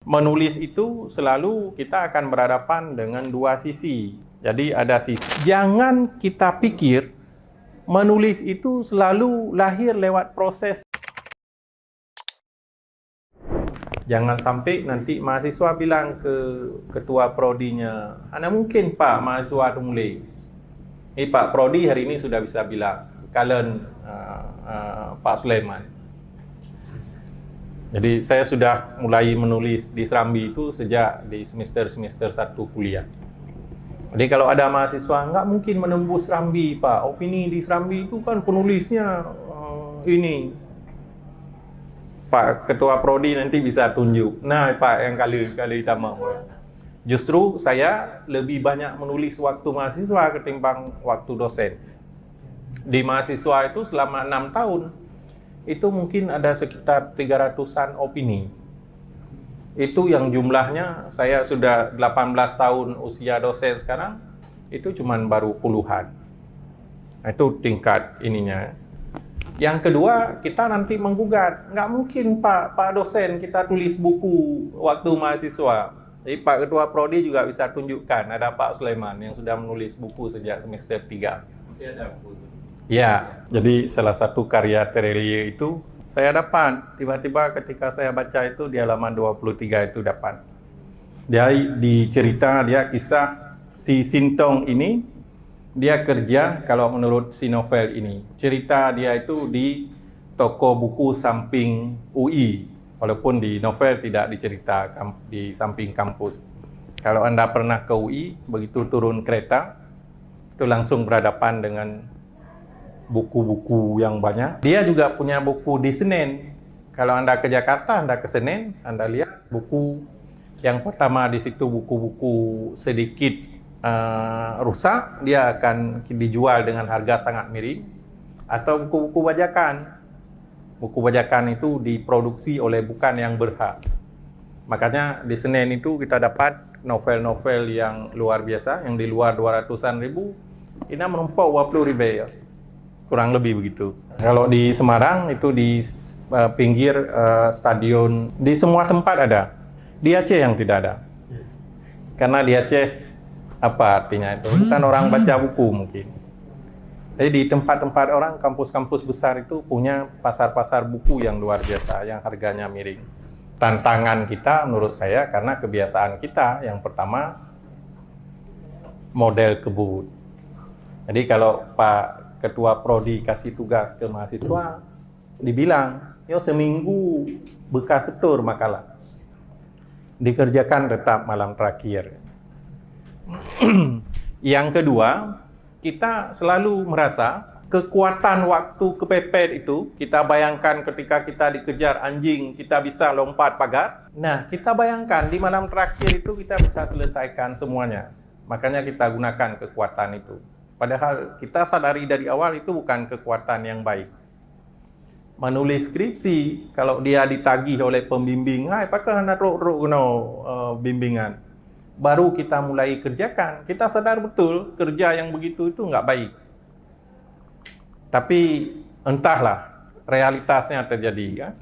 Menulis itu selalu kita akan berhadapan dengan dua sisi. Jadi ada sisi. Jangan kita pikir menulis itu selalu lahir lewat proses. Jangan sampai nanti mahasiswa bilang ke ketua prodinya, "Ana mungkin Pak mahasiswa itu mulai. Pak Prodi hari ini sudah bisa bilang, kalian Pak Sulaiman." Jadi saya sudah mulai menulis di Serambi itu sejak di semester 1 kuliah. Jadi kalau ada mahasiswa, nggak mungkin menembus Serambi Pak, opini di Serambi itu kan penulisnya ini. Pak Ketua Prodi nanti bisa tunjuk. Nah Pak yang kali utama. Justru saya lebih banyak menulis waktu mahasiswa ketimbang waktu dosen. Di mahasiswa itu selama 6 tahun, itu mungkin ada sekitar 300-an opini. Itu yang jumlahnya, saya sudah 18 tahun usia dosen sekarang, itu cuman baru puluhan. Nah, itu tingkat ininya. Yang kedua, kita nanti menggugat. Nggak mungkin Pak dosen kita tulis buku waktu mahasiswa. Jadi Pak Ketua Prodi juga bisa tunjukkan, ada Pak Sulaiman yang sudah menulis buku sejak semester 3. Masih ada buku itu? Ya, jadi salah satu karya Terelie itu saya dapat. Tiba-tiba ketika saya baca itu di halaman 23 itu dapat. Dia dicerita, dia kisah si Sintong ini, dia kerja, kalau menurut si novel ini, cerita dia itu di toko buku samping UI, walaupun di novel tidak dicerita di samping kampus. Kalau Anda pernah ke UI, begitu turun kereta, itu langsung berhadapan dengan buku-buku yang banyak. Dia juga punya buku di Senen. Kalau Anda ke Jakarta, Anda ke Senen, Anda lihat buku yang pertama di situ buku-buku sedikit rusak, dia akan dijual dengan harga sangat miring. Atau buku-buku bajakan. Buku bajakan itu diproduksi oleh bukan yang berhak. Makanya di Senen itu kita dapat novel-novel yang luar biasa, yang di luar 200-an ribu, ini menumpuk 20 ribu ya. Kurang lebih begitu. Kalau di Semarang itu di pinggir stadion, di semua tempat ada. Di Aceh yang tidak ada. Karena di Aceh apa artinya itu? Bukan orang baca buku mungkin. Jadi di tempat-tempat orang, kampus-kampus besar itu punya pasar-pasar buku yang luar biasa, yang harganya miring. Tantangan kita menurut saya karena kebiasaan kita yang pertama model kebut. Jadi kalau Pak Ketua Prodi kasih tugas ke mahasiswa, dibilang, yo seminggu bekas setur makalah. Dikerjakan tetap malam terakhir. Yang kedua, kita selalu merasa kekuatan waktu kepepet itu, kita bayangkan ketika kita dikejar anjing, kita bisa lompat pagar. Nah, kita bayangkan di malam terakhir itu kita bisa selesaikan semuanya. Makanya kita gunakan kekuatan itu. Padahal kita sadari dari awal itu bukan kekuatan yang baik. Menulis skripsi, kalau dia ditagih oleh pembimbing, apakah nak bimbingan? Baru kita mulai kerjakan, kita sadar betul kerja yang begitu itu nggak baik. Tapi entahlah, realitasnya terjadi. Ya.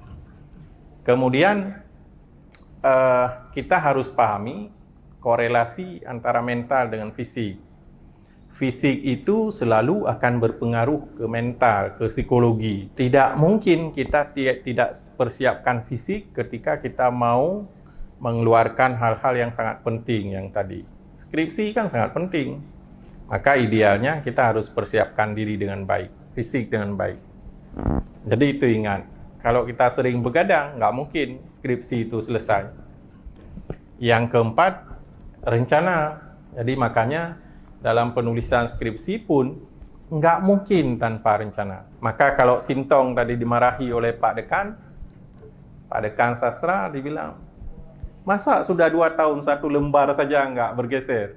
Kemudian kita harus pahami korelasi antara mental dengan fisik. Fisik itu selalu akan berpengaruh ke mental, ke psikologi. Tidak mungkin kita tidak persiapkan fisik ketika kita mau mengeluarkan hal-hal yang sangat penting yang tadi. Skripsi kan sangat penting. Maka idealnya kita harus persiapkan diri dengan baik, fisik dengan baik. Jadi itu ingat, kalau kita sering begadang, nggak mungkin skripsi itu selesai. Yang keempat, rencana. Jadi makanya dalam penulisan skripsi pun nggak mungkin tanpa rencana. Maka kalau Sintong tadi dimarahi oleh Pak Dekan Sastra dibilang, masa sudah 2 tahun satu lembar saja nggak bergeser?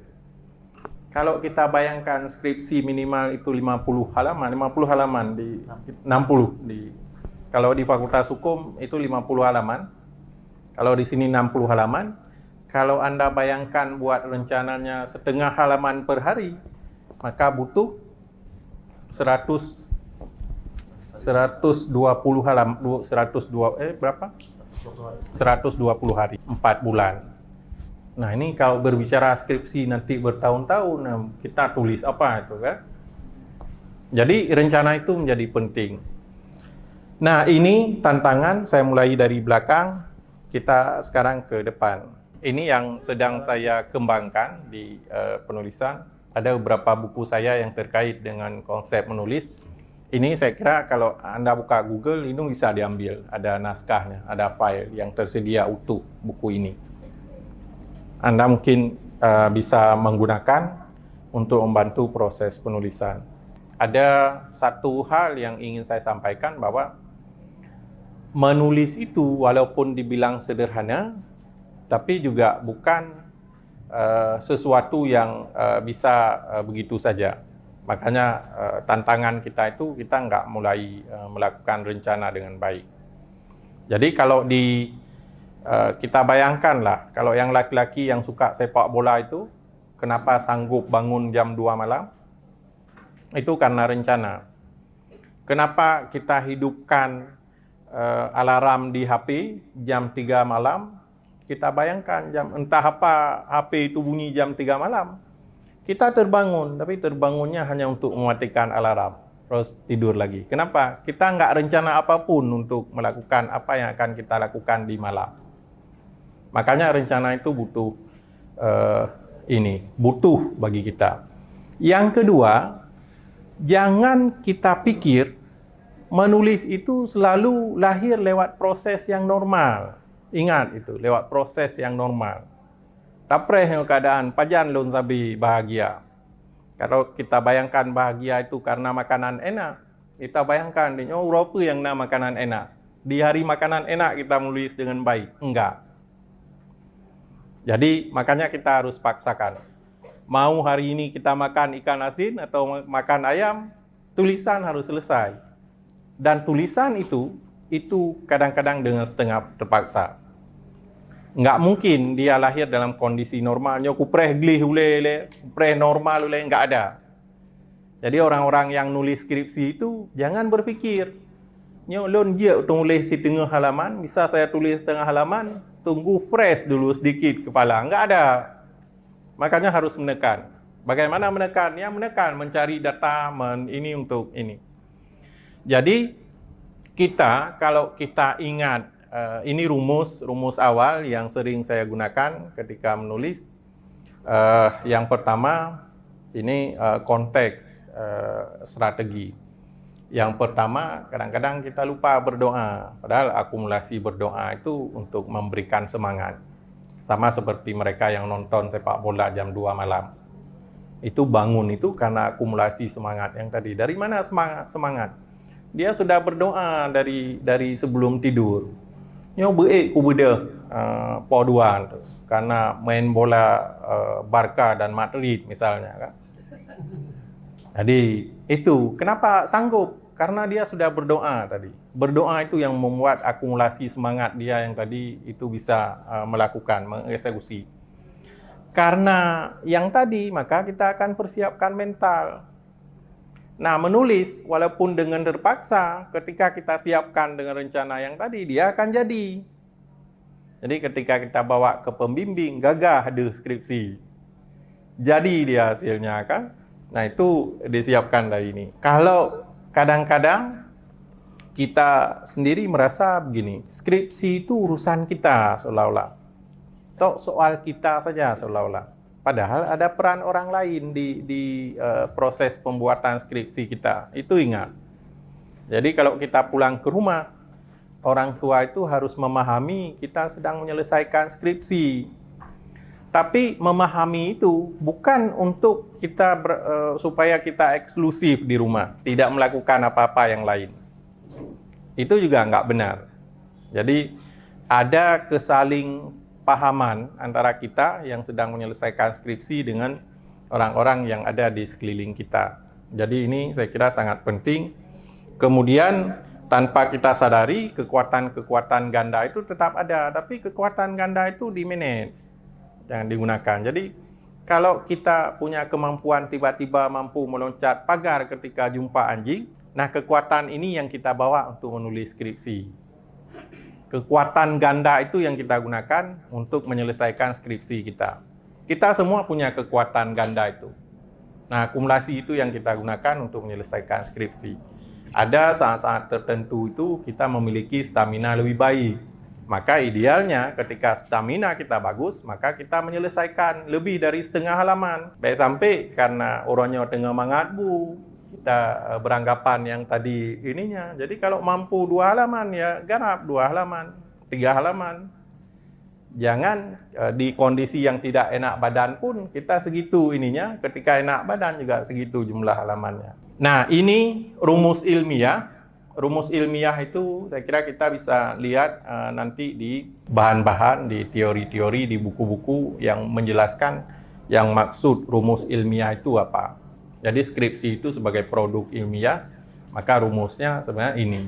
Kalau kita bayangkan skripsi minimal itu 50 halaman di 60 kalau di Fakultas Hukum itu 50 halaman. Kalau di sini 60 halaman. Kalau Anda bayangkan buat rencananya setengah halaman per hari, maka butuh 120 halaman, berapa? 120 hari, 4 bulan. Nah, ini kalau berbicara skripsi nanti bertahun-tahun, kita tulis apa itu kan? Jadi rencana itu menjadi penting. Nah, ini tantangan, saya mulai dari belakang, kita sekarang ke depan. Ini yang sedang saya kembangkan di penulisan. Ada beberapa buku saya yang terkait dengan konsep menulis. Ini saya kira kalau Anda buka Google, ini bisa diambil. Ada naskahnya, ada file yang tersedia utuh buku ini. Anda mungkin bisa menggunakan untuk membantu proses penulisan. Ada satu hal yang ingin saya sampaikan bahwa menulis itu walaupun dibilang sederhana, tapi juga bukan sesuatu yang bisa begitu saja. Makanya tantangan kita itu kita nggak mulai melakukan rencana dengan baik. Jadi kalau kita bayangkanlah, kalau yang laki-laki yang suka sepak bola itu, kenapa sanggup bangun jam 2 malam? Itu karena rencana. Kenapa kita hidupkan alarm di HP jam 3 malam? Kita bayangkan entah apa HP itu bunyi jam 3 malam. Kita terbangun, tapi terbangunnya hanya untuk mematikan alarm, terus tidur lagi. Kenapa? Kita nggak rencana apapun untuk melakukan apa yang akan kita lakukan di malam. Makanya rencana itu butuh bagi kita. Yang kedua, jangan kita pikir menulis itu selalu lahir lewat proses yang normal. Ingat itu, lewat proses yang normal. Tapreh yang keadaan pajan lon sabi bahagia. Kalau kita bayangkan bahagia itu karena makanan enak, kita bayangkan berapa yang nak makanan enak. Di hari makanan enak kita menulis dengan baik. Enggak. Jadi makanya kita harus paksakan. Mau hari ini kita makan ikan asin atau makan ayam, tulisan harus selesai. Dan tulisan itu kadang-kadang dengan setengah terpaksa. Nggak mungkin dia lahir dalam kondisi normalnya, kupreh glih ule, kupreh normal ule, nggak ada. Jadi orang-orang yang nulis skripsi itu jangan berpikir, nyolon dia tulis setengah halaman, bisa saya tulis setengah halaman, tunggu fresh dulu sedikit kepala, nggak ada. Makanya harus menekan. Bagaimana menekan? Ya menekan, mencari data, ini untuk ini. Jadi kalau kita ingat, ini rumus awal yang sering saya gunakan ketika menulis. Yang pertama, ini konteks strategi. Yang pertama, kadang-kadang kita lupa berdoa. Padahal akumulasi berdoa itu untuk memberikan semangat. Sama seperti mereka yang nonton sepak bola jam 2 malam. Itu bangun itu karena akumulasi semangat yang tadi. Dari mana semangat? Dia sudah berdoa dari sebelum tidur. Nyobaik ku beda poduan karena main bola Barca dan Madrid misalnya kan. Jadi itu kenapa sanggup? Karena dia sudah berdoa tadi. Berdoa itu yang membuat akumulasi semangat dia yang tadi itu bisa mengeksekusi. Karena yang tadi maka kita akan persiapkan mental. Nah, menulis walaupun dengan terpaksa, ketika kita siapkan dengan rencana yang tadi, dia akan jadi. Jadi ketika kita bawa ke pembimbing, gagah ada skripsi. Jadi dia hasilnya kan. Nah, itu disiapkan dari ini. Kalau kadang-kadang kita sendiri merasa begini, skripsi itu urusan kita seolah-olah. Atau soal kita saja seolah-olah. Padahal ada peran orang lain di proses pembuatan skripsi kita. Itu ingat. Jadi kalau kita pulang ke rumah, orang tua itu harus memahami kita sedang menyelesaikan skripsi. Tapi memahami itu bukan untuk kita supaya kita eksklusif di rumah, tidak melakukan apa-apa yang lain. Itu juga nggak benar. Jadi ada kesaling pahaman antara kita yang sedang menyelesaikan skripsi dengan orang-orang yang ada di sekeliling kita. Jadi ini saya kira sangat penting. Kemudian tanpa kita sadari kekuatan-kekuatan ganda itu tetap ada, tapi kekuatan ganda itu di-manage, jangan digunakan. Jadi kalau kita punya kemampuan tiba-tiba mampu meloncat pagar ketika jumpa anjing, nah kekuatan ini yang kita bawa untuk menulis skripsi. Kekuatan ganda itu yang kita gunakan untuk menyelesaikan skripsi kita. Kita semua punya kekuatan ganda itu. Nah, akumulasi itu yang kita gunakan untuk menyelesaikan skripsi. Ada saat-saat tertentu itu kita memiliki stamina lebih baik. Maka idealnya ketika stamina kita bagus, maka kita menyelesaikan lebih dari setengah halaman. Baik sampai karena orangnya tengah mangatbu, kita beranggapan yang tadi ininya. Jadi kalau mampu 2 halaman ya garap 2 halaman, 3 halaman. Jangan di kondisi yang tidak enak badan pun kita segitu ininya, ketika enak badan juga segitu jumlah halamannya. Nah, ini rumus ilmiah. Rumus ilmiah itu saya kira kita bisa lihat nanti di bahan-bahan, di teori-teori, di buku-buku yang menjelaskan yang maksud rumus ilmiah itu apa. Jadi skripsi itu sebagai produk ilmiah, maka rumusnya sebenarnya ini.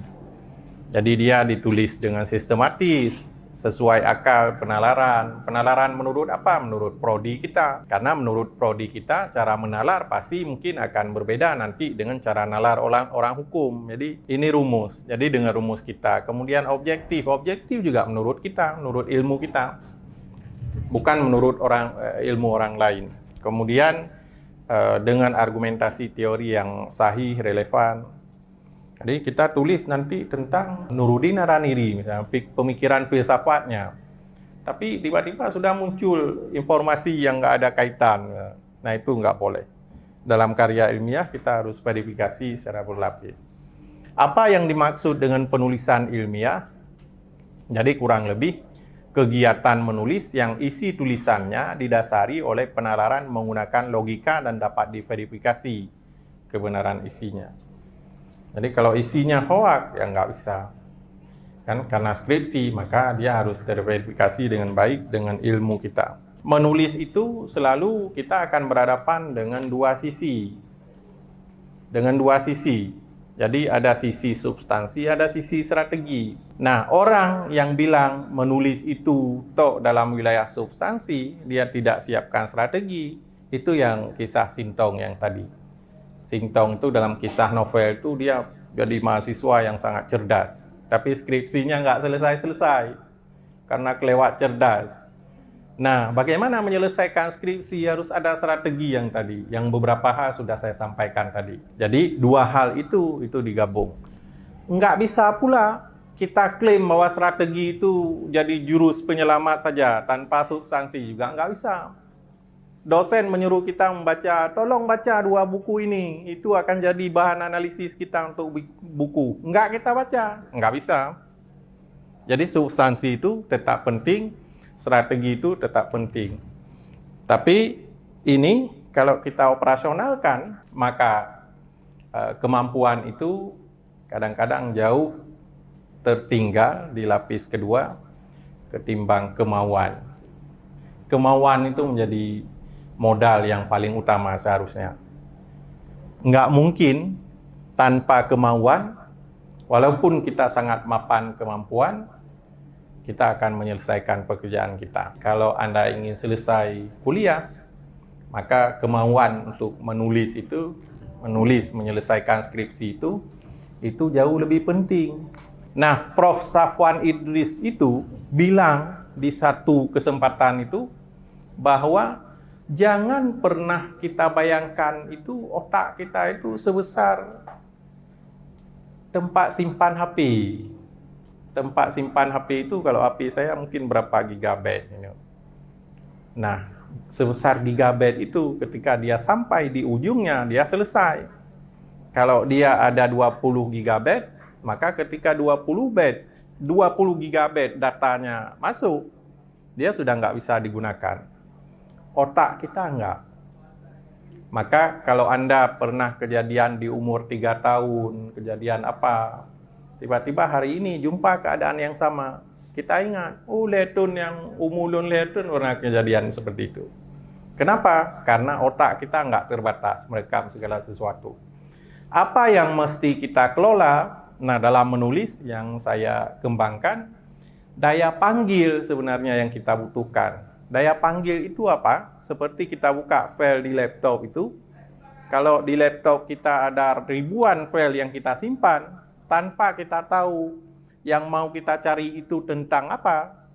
Jadi dia ditulis dengan sistematis, sesuai akal penalaran. Penalaran menurut apa? Menurut prodi kita. Karena menurut prodi kita, cara menalar pasti mungkin akan berbeda nanti dengan cara nalar orang hukum. Jadi ini rumus. Jadi dengan rumus kita. Kemudian objektif. Objektif juga menurut kita, menurut ilmu kita. Bukan menurut ilmu orang lain. Kemudian dengan argumentasi teori yang sahih, relevan. Jadi kita tulis nanti tentang Nuruddin Naraniri, misalnya pemikiran filsafatnya. Tapi tiba-tiba sudah muncul informasi yang nggak ada kaitan. Nah itu nggak boleh. Dalam karya ilmiah kita harus verifikasi secara berlapis. Apa yang dimaksud dengan penulisan ilmiah? Jadi kurang lebih kegiatan menulis yang isi tulisannya didasari oleh penalaran menggunakan logika dan dapat diverifikasi kebenaran isinya. Jadi kalau isinya hoak, ya nggak bisa. Kan karena skripsi, maka dia harus terverifikasi dengan baik dengan ilmu kita. Menulis itu selalu kita akan berhadapan dengan 2 sisi. Dengan 2 sisi. Jadi ada sisi substansi, ada sisi strategi. Nah, orang yang bilang menulis itu tok dalam wilayah substansi, dia tidak siapkan strategi. Itu yang kisah Sintong yang tadi. Sintong itu dalam kisah novel itu dia jadi mahasiswa yang sangat cerdas. Tapi skripsinya nggak selesai-selesai karena kelewat cerdas. Nah, bagaimana menyelesaikan skripsi harus ada strategi yang tadi, yang beberapa hal sudah saya sampaikan tadi. Jadi 2 hal itu digabung. Nggak bisa pula kita klaim bahwa strategi itu jadi jurus penyelamat saja tanpa substansi juga nggak bisa. Dosen menyuruh kita membaca, tolong baca 2 buku ini, itu akan jadi bahan analisis kita untuk buku. Enggak kita baca, enggak bisa. Jadi substansi itu tetap penting, strategi itu tetap penting. Tapi ini kalau kita operasionalkan, maka kemampuan itu kadang-kadang jauh tertinggal di lapis kedua ketimbang kemauan. Kemauan itu menjadi modal yang paling utama seharusnya. Nggak mungkin tanpa kemauan, walaupun kita sangat mapan kemampuan, kita akan menyelesaikan pekerjaan kita. Kalau Anda ingin selesai kuliah, maka kemauan untuk menulis, menyelesaikan skripsi itu jauh lebih penting. Nah, Prof. Safwan Idris itu bilang di satu kesempatan itu bahwa jangan pernah kita bayangkan itu otak kita itu sebesar tempat simpan HP. Tempat simpan HP itu kalau HP saya mungkin berapa gigabyte. Nah, sebesar gigabyte itu ketika dia sampai di ujungnya, dia selesai. Kalau dia ada 20 gigabyte, maka ketika 20 gigabyte datanya masuk, dia sudah nggak bisa digunakan. Otak kita enggak. Maka kalau Anda pernah kejadian di umur 3 tahun, kejadian apa, tiba-tiba hari ini jumpa keadaan yang sama, kita ingat, letun yang umulun letun pernah kejadian seperti itu. Kenapa? Karena otak kita enggak terbatas merekam segala sesuatu. Apa yang mesti kita kelola? Nah, dalam menulis yang saya kembangkan, daya panggil sebenarnya yang kita butuhkan. Daya panggil itu apa? Seperti kita buka file di laptop itu. Kalau di laptop kita ada ribuan file yang kita simpan, tanpa kita tahu yang mau kita cari itu tentang apa,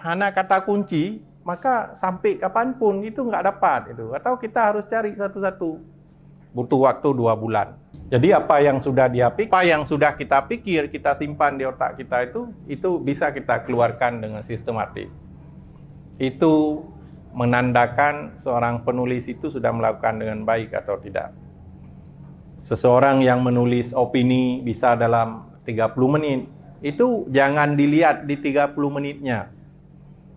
hanya kata kunci, maka sampai kapanpun itu nggak dapat itu. Atau kita harus cari satu-satu. Butuh waktu 2 bulan. Jadi apa yang sudah apa yang sudah kita pikir, kita simpan di otak kita itu bisa kita keluarkan dengan sistematis. Itu menandakan seorang penulis itu sudah melakukan dengan baik atau tidak. Seseorang yang menulis opini bisa dalam 30 menit, itu jangan dilihat di 30 menitnya.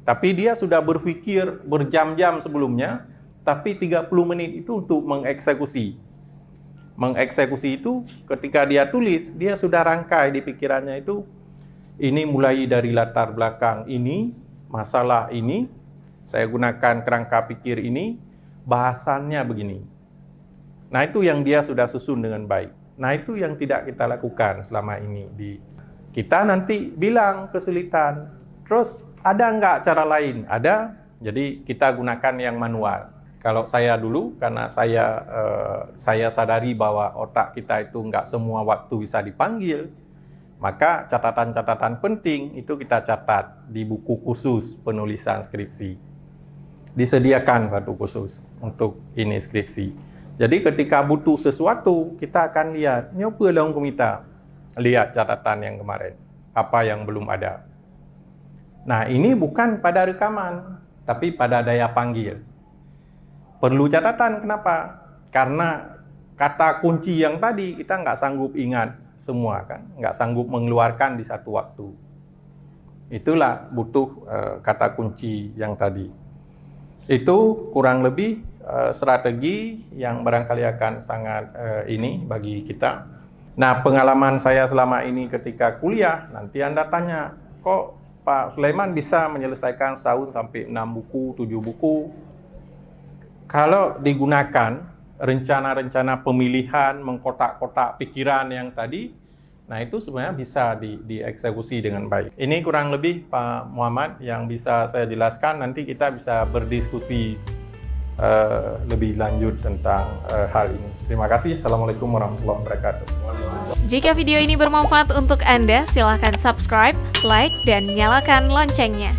Tapi dia sudah berpikir berjam-jam sebelumnya, tapi 30 menit itu untuk mengeksekusi. Mengeksekusi itu ketika dia tulis, dia sudah rangkai di pikirannya itu, ini mulai dari latar belakang ini, masalah ini, saya gunakan kerangka pikir ini, bahasannya begini. Nah itu yang dia sudah susun dengan baik. Nah itu yang tidak kita lakukan selama ini. Kita nanti bilang kesulitan, terus ada nggak cara lain? Ada, jadi kita gunakan yang manual. Kalau saya dulu, karena saya sadari bahwa otak kita itu nggak semua waktu bisa dipanggil, maka catatan-catatan penting itu kita catat di buku khusus penulisan skripsi. Disediakan satu khusus untuk ini skripsi. Jadi ketika butuh sesuatu, kita akan lihat, nyoba dong kita lihat catatan yang kemarin, apa yang belum ada. Nah ini bukan pada rekaman, tapi pada daya panggil. Perlu catatan, kenapa? Karena kata kunci yang tadi kita nggak sanggup ingat semua kan, nggak sanggup mengeluarkan di satu waktu. Itulah butuh kata kunci yang tadi. Itu kurang lebih strategi yang barangkali akan sangat ini bagi kita. Nah, pengalaman saya selama ini ketika kuliah, nanti Anda tanya, kok Pak Sulaiman bisa menyelesaikan setahun sampai 6 buku, 7 buku? Kalau digunakan rencana-rencana pemilihan, mengkotak-kotak pikiran yang tadi, nah itu sebenarnya bisa dieksekusi dengan baik. Ini kurang lebih Pak Muhammad yang bisa saya jelaskan. Nanti kita bisa berdiskusi lebih lanjut tentang hal ini. Terima kasih. Assalamualaikum warahmatullahi wabarakatuh. Jika video ini bermanfaat untuk Anda, silakan subscribe, like, dan nyalakan loncengnya.